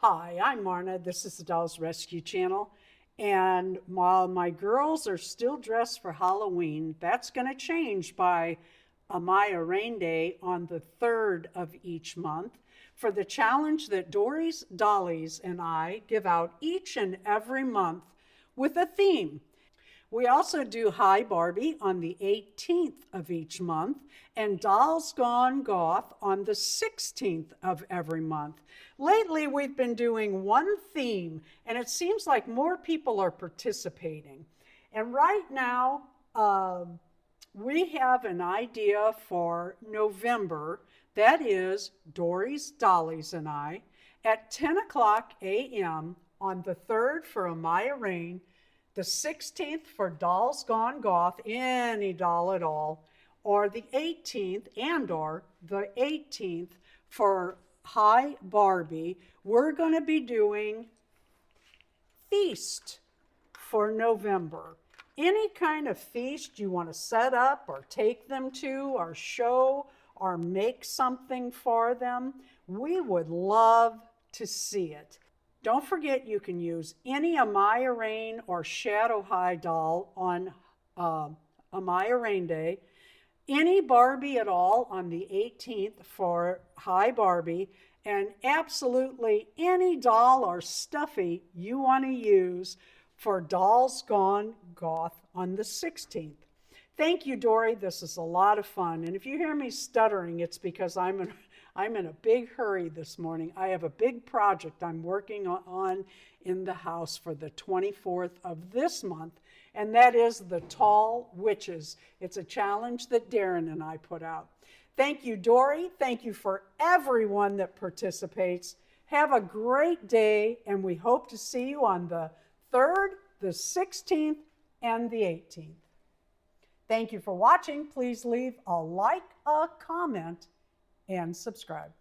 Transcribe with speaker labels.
Speaker 1: Hi, I'm Marna. This is the Dolls Rescue Channel. And while my girls are still dressed for Halloween, that's going to change by Amaya Raine Day on the 3rd of each month for the challenge that Dory's Dollies and I give out each and every month with a theme. We also do Hi Barbie on the 18th of each month and Dolls Gone Goth on the 16th of every month. Lately, we've been doing one theme, and it seems like more people are participating. And right now, we have an idea for November. That is Dory's Dollies and I at 10 o'clock a.m. on the 3rd for Amaya Raine, the 16th for Dolls Gone Goth, any doll at all, or the 18th or the 18th for Hi Barbie. We're going to be doing feast for November. Any kind of feast you want to set up or take them to or show or make something for them, we would love to see it. Don't forget you can use any Amaya Raine or Shadow High doll on Amaya Raine Day, any Barbie at all on the 18th for Hi Barbie, and absolutely any doll or stuffy you want to use for Dolls Gone Goth on the 16th. Thank you, Dory. This is a lot of fun. And if you hear me stuttering, it's because I'm in a big hurry this morning. I have a big project I'm working on in the house for the 24th of this month, and that is the Tall Witches. It's a challenge that Darren and I put out. Thank you, Dory. Thank you for everyone that participates. Have a great day, and we hope to see you on the 3rd, the 16th, and the 18th. Thank you for watching. Please leave a like, a comment, and subscribe.